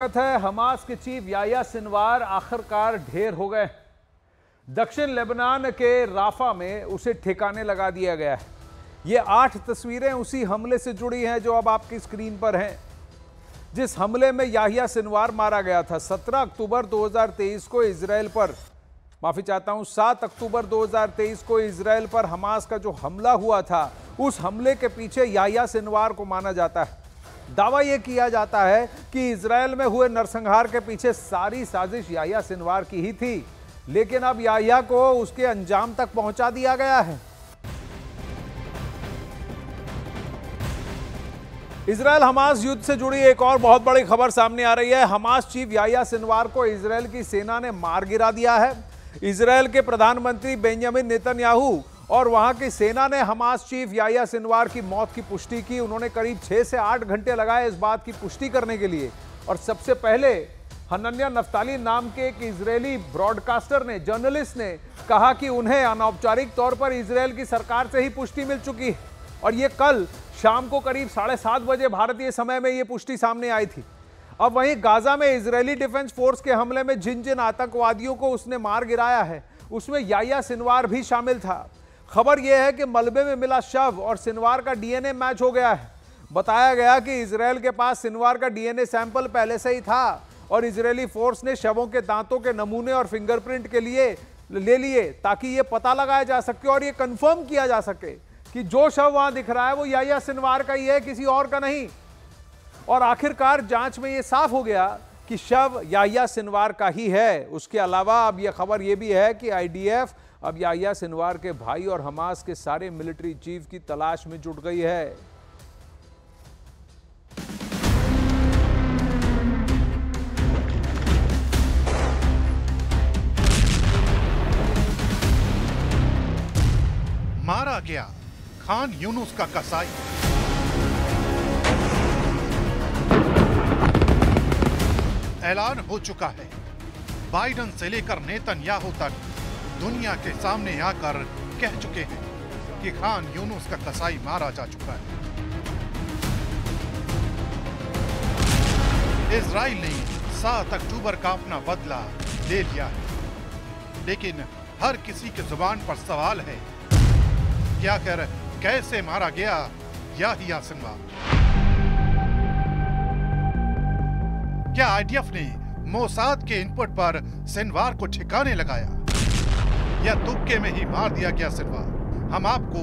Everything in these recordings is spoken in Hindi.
है हमास के चीफ याह्या सिनवार आखिरकार ढेर हो गए। दक्षिण लेबनान के राफा में उसे ठिकाने लगा दिया गया है। ये 8 तस्वीरें उसी हमले से जुड़ी हैं जो अब आपकी स्क्रीन पर हैं, जिस हमले में याह्या सिनवार मारा गया था 17 अक्टूबर 2023 को इजराइल पर, माफी चाहता हूं 7 अक्टूबर 2023 को इजराइल पर हमास का जो हमला हुआ था, उस हमले के पीछे याह्या सिनवार को माना जाता है। दावा यह किया जाता है कि इजराइल में हुए नरसंहार के पीछे सारी साजिश याह्या सिनवार की ही थी, लेकिन अब याह्या को उसके अंजाम तक पहुंचा दिया गया है। इजराइल हमास युद्ध से जुड़ी एक और बहुत बड़ी खबर सामने आ रही है। हमास चीफ याह्या सिनवार को इजराइल की सेना ने मार गिरा दिया है। इजराइल के प्रधानमंत्री बेंजामिन नेतन्याहू और वहां की सेना ने हमास चीफ याह्या सिनवार की मौत की पुष्टि की। उन्होंने करीब 6 से 8 घंटे लगाए इस बात की पुष्टि करने के लिए, और सबसे पहले हनन्या नफ्ताली नाम के एक इजरायली ब्रॉडकास्टर ने, जर्नलिस्ट ने कहा कि उन्हें अनौपचारिक तौर पर इजराइल की सरकार से ही पुष्टि मिल चुकी है, और ये कल शाम को करीब 7:30 बजे भारतीय समय में ये पुष्टि सामने आई थी। अब वहीं गाजा में इजरायली डिफेंस फोर्स के हमले में जिन जिन आतंकवादियों को उसने मार गिराया है, उसमें याह्या सिनवार भी शामिल था। खबर यह है कि मलबे में मिला शव और सिनवार का डीएनए मैच हो गया है। बताया गया कि इजराइल के पास सिनवार का डीएनए सैंपल पहले से ही था, और इजरायली फोर्स ने शवों के दांतों के नमूने और फिंगरप्रिंट के लिए ले लिए ताकि यह पता लगाया जा सके और यह कंफर्म किया जा सके कि जो शव वहां दिख रहा है वो याह्या सिनवार का ही है, किसी और का नहीं। और आखिरकार जांच में यह साफ हो गया कि शव याह्या सिनवार का ही है। उसके अलावा अब यह खबर यह भी है कि आईडीएफ अब याह्या सिनवार के भाई और हमास के सारे मिलिट्री चीफ की तलाश में जुट गई है। मारा गया खान यूनुस का कसाई। ऐलान हो चुका है, बाइडेन से लेकर नेतन्याहू तक दुनिया के सामने आकर कह चुके हैं कि खान यूनुस का कसाई मारा जा चुका है। इजराइल ने 7 अक्टूबर का अपना बदला ले लिया है, लेकिन हर किसी की जुबान पर सवाल है कि आखिर कैसे मारा गया याह्या सिनवार। क्या आईडीएफ ने मोसाद के इनपुट पर सिनवार को ठिकाने लगाया, या तुक्के में ही मार दिया गया सिनवार? हम आपको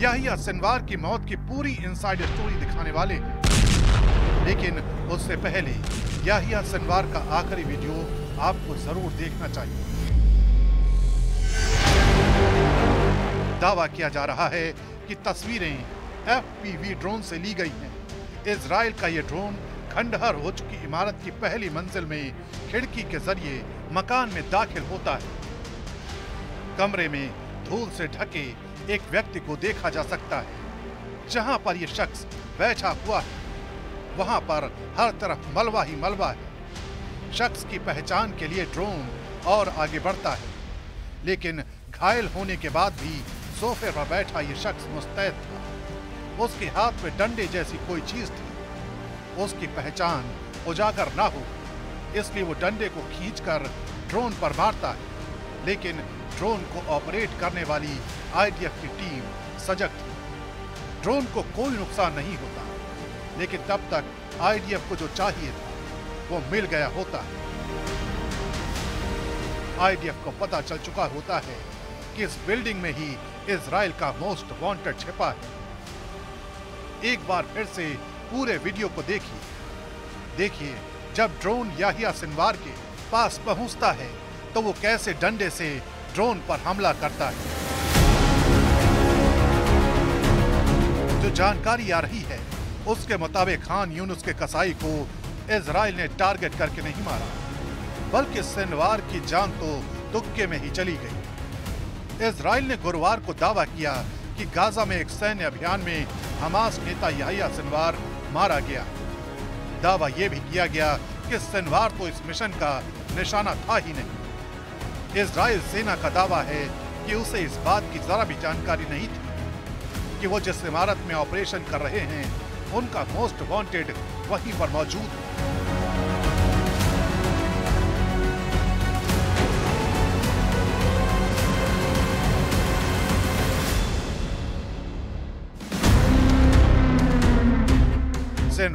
याह्या सिनवार की मौत की पूरी इनसाइड स्टोरी दिखाने वाले हैं, लेकिन उससे पहले याह्या सिनवार का आखिरी वीडियो आपको जरूर देखना चाहिए। दावा किया जा रहा है कि तस्वीरें एफपीवी ड्रोन से ली गई हैं। इजराइल का यह ड्रोन खंडहर हो चुकी इमारत की पहली मंजिल में खिड़की के जरिए मकान में दाखिल होता है। कमरे में धूल से ढके एक व्यक्ति को देखा जा सकता है। जहां पर यह शख्स बैठा हुआ है, वहां पर हर तरफ मलबा ही मलबा है। शख्स की पहचान के लिए ड्रोन और आगे बढ़ता है, लेकिन घायल होने के बाद भी सोफे पर बैठा यह शख्स मुस्तैद था। उसके हाथ में डंडे जैसी कोई चीज थी। उसकी पहचान उजागर ना हो, इसलिए वो डंडे को खींचकर ड्रोन पर मारता है, लेकिन ड्रोन को ऑपरेट करने वाली आईडीएफ की टीम सजग थी। ड्रोन को कोई नुकसान नहीं होता, लेकिन तब तक आईडीएफ को जो चाहिए था वो मिल गया होता है। आईडीएफ को पता चल चुका होता है कि इस बिल्डिंग में ही इजराइल का मोस्ट वांटेड छिपा है। एक बार फिर से पूरे वीडियो को देखिए जब ड्रोन याह्या सिनवार के पास पहुंचता है तो वो कैसे डंडे से ड्रोन पर हमला करता है। जो जानकारी आ रही है उसके मुताबिक खान यूनुस के कसाई को इजराइल ने टारगेट करके नहीं मारा, बल्कि सिनवार की जान तो तुक्के में ही चली गई। इजराइल ने गुरुवार को दावा किया कि गाजा में एक सैन्य अभियान में हमास नेता याह्या सिनवार मारा गया। दावा यह भी किया गया कि सिनवार तो इस मिशन का निशाना था ही नहीं। इजराइल सेना का दावा है कि उसे इस बात की जरा भी जानकारी नहीं थी कि वो जिस इमारत में ऑपरेशन कर रहे हैं उनका मोस्ट वांटेड वहीं पर मौजूद है।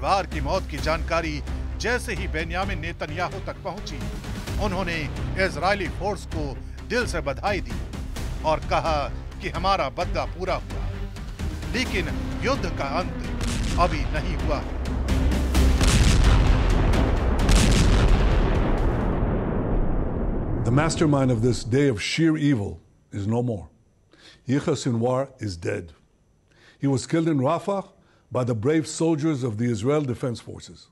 सिनवार की मौत की जानकारी जैसे ही बेन्यामिन नेतन्याहू तक पहुंची, उन्होंने इजरायली फोर्स को दिल से बधाई दी और कहा कि हमारा बदला पूरा हुआ, लेकिन युद्ध का अंत अभी नहीं हुआ। The mastermind of this day of sheer evil is no more. Yahya Sinwar is dead. He was killed in Rafah by the brave soldiers of the Israel Defense Forces.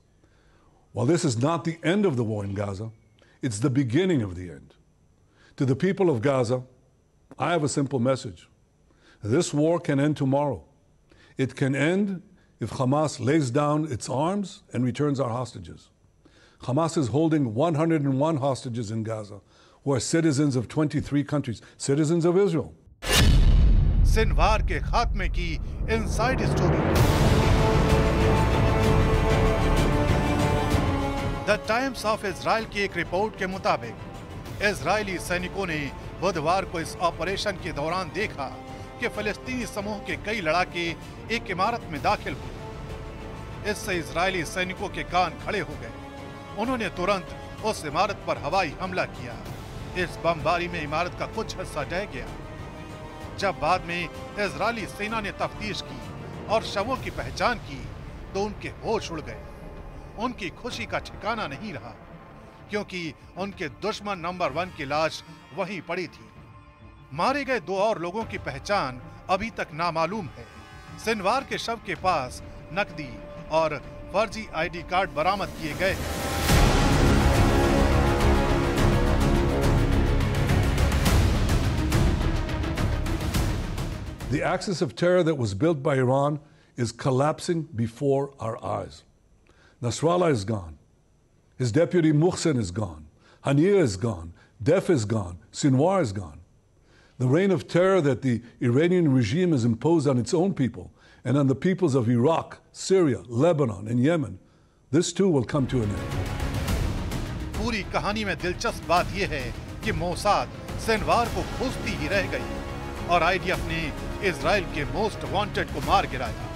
While this is not the end of the war in Gaza, it's the beginning of the end. To the people of Gaza, I have a simple message. This war can end tomorrow. It can end if Hamas lays down its arms and returns our hostages. Hamas is holding 101 hostages in Gaza, who are citizens of 23 countries, citizens of Israel. Sinwar के खात्मे की inside story. The times of Israel की एक रिपोर्ट के मुताबिक इजरायली सैनिकों ने बुधवार को इस ऑपरेशन के दौरान देखा कि फिलिस्तीनी समूह के कई लड़ाके एक इमारत में दाखिल हुए। इससे इजरायली सैनिकों के कान खड़े हो गए। उन्होंने तुरंत उस इमारत पर हवाई हमला किया। इस बमबारी में इमारत का कुछ हिस्सा ढह गया। जब बाद में इजरायली सेना ने तफ्तीश की और शवों की पहचान की तो उनके होश उड़ गए। उनकी खुशी का ठिकाना नहीं रहा, क्योंकि उनके दुश्मन नंबर 1 की लाश वहीं पड़ी थी। मारे गए 2 और लोगों की पहचान अभी तक नामालूम है। सिनवार के शव के पास नकदी और फर्जी आईडी कार्ड बरामद किए गए। The axis of terror that was built by Iran is collapsing before our eyes. Nasrallah is gone. His deputy Muhsin is gone. Haniyeh is gone. Def is gone. Sinwar is gone. The reign of terror that the Iranian regime has imposed on its own people and on the peoples of Iraq, Syria, Lebanon, and Yemen, this too will come to an end. पूरी कहानी में दिलचस्प बात यह है कि मोसाद सिनवार को खोजती ही रह गई और आईडीएफ ने इजराइल के मोस्ट वांटेड को मार गिराया।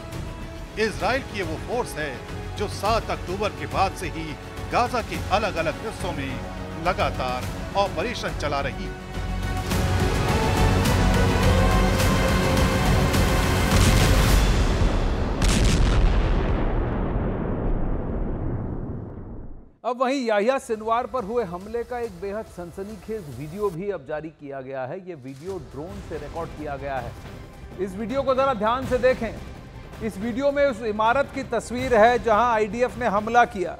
इजराइल की वो फोर्स है जो 7 अक्टूबर के बाद से ही गाजा के अलग-अलग हिस्सों में लगातार ऑपरेशन चला रही है। अब वहीं याह्या सिनवार पर हुए हमले का एक बेहद सनसनीखेज वीडियो भी अब जारी किया गया है। यह वीडियो ड्रोन से रिकॉर्ड किया गया है। इस वीडियो को जरा ध्यान से देखें। इस वीडियो में उस इमारत की तस्वीर है जहां आईडीएफ ने हमला किया।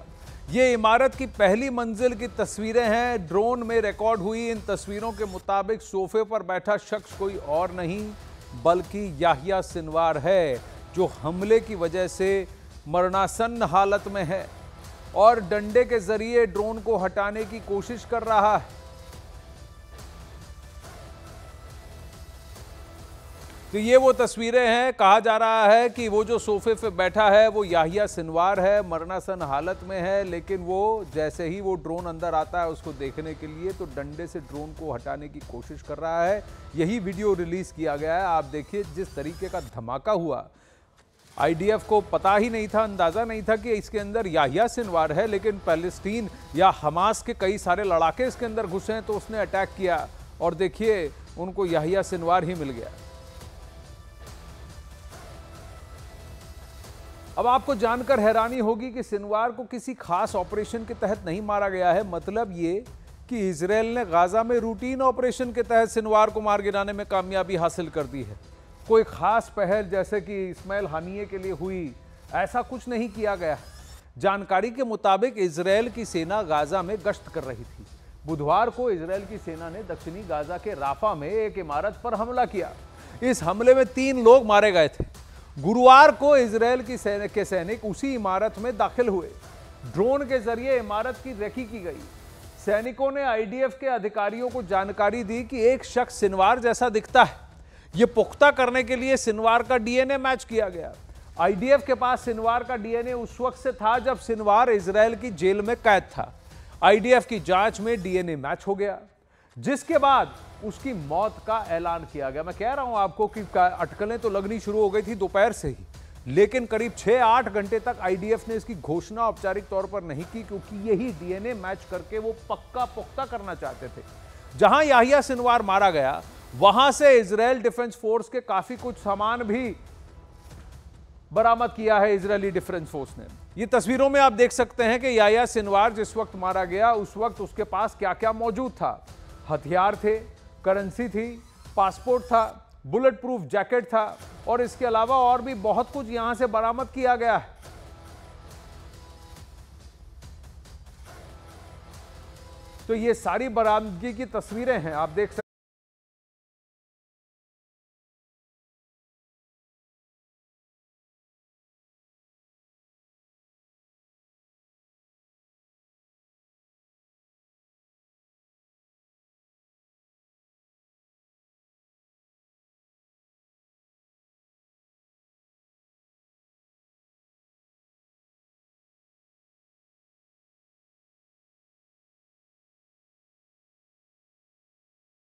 ये इमारत की पहली मंजिल की तस्वीरें हैं, ड्रोन में रिकॉर्ड हुई। इन तस्वीरों के मुताबिक सोफे पर बैठा शख्स कोई और नहीं बल्कि याह्या सिनवार है, जो हमले की वजह से मरणासन्न हालत में है और डंडे के जरिए ड्रोन को हटाने की कोशिश कर रहा है। तो ये वो तस्वीरें हैं। कहा जा रहा है कि वो जो सोफे पे बैठा है वो याह्या सिनवार है, मरणासन हालत में है, लेकिन वो जैसे ही वो ड्रोन अंदर आता है उसको देखने के लिए तो डंडे से ड्रोन को हटाने की कोशिश कर रहा है। यही वीडियो रिलीज किया गया है। आप देखिए जिस तरीके का धमाका हुआ। आईडीएफ को पता ही नहीं था, अंदाजा नहीं था कि इसके अंदर याह्या सिनवार है, लेकिन पैलेस्टीन या हमास के कई सारे लड़ाके इसके अंदर घुसे हैं तो उसने अटैक किया और देखिए उनको याह्या सिनवार ही मिल गया। अब आपको जानकर हैरानी होगी कि सिनवार को किसी खास ऑपरेशन के तहत नहीं मारा गया है। मतलब ये कि इजराइल ने गाजा में रूटीन ऑपरेशन के तहत सिनवार को मार गिराने में कामयाबी हासिल कर दी है। कोई खास पहल जैसे कि इस्माइल हानिये के लिए हुई, ऐसा कुछ नहीं किया गया। जानकारी के मुताबिक इजराइल की सेना गाजा में गश्त कर रही थी। बुधवार को इजराइल की सेना ने दक्षिणी गाजा के राफा में एक इमारत पर हमला किया। इस हमले में 3 लोग मारे गए थे। गुरुवार को इजराइल की सैनिक उसी इमारत में दाखिल हुए। ड्रोन के जरिए इमारत की रेकी की गई। सैनिकों ने आईडीएफ के अधिकारियों को जानकारी दी कि एक शख्स सिनवार जैसा दिखता है। यह पुख्ता करने के लिए सिनवार का डीएनए मैच किया गया। आईडीएफ के पास सिनवार का डीएनए उस वक्त से था जब सिनवार इजराइल की जेल में कैद था। आईडीएफ की जांच में डीएनए मैच हो गया, जिसके बाद उसकी मौत का ऐलान किया गया। मैं कह रहा हूं आपको कि अटकलें तो लगनी शुरू हो गई थी दोपहर से ही। लेकिन करीब 6-8 घंटे तक आईडीएफ ने इसकी घोषणा औपचारिक तौर पर नहीं की, क्योंकि यही डीएनए मैच करके वो पक्का पुख्ता करना चाहते थे। जहां याहिया सिनवार मारा गया, वहां से इजराइल डिफेंस फोर्स के काफी कुछ सामान भी बरामद किया है इजरायली डिफेंस फोर्स ने। ये तस्वीरों में आप देख सकते हैं कि याहिया सिनवार जिस वक्त मारा गया, उस वक्त उसके पास क्या क्या मौजूद था। हथियार थे, करेंसी थी, पासपोर्ट था, बुलेट प्रूफ जैकेट था और इसके अलावा और भी बहुत कुछ यहां से बरामद किया गया है। तो ये सारी बरामदगी की तस्वीरें हैं, आप देख सकते हैं।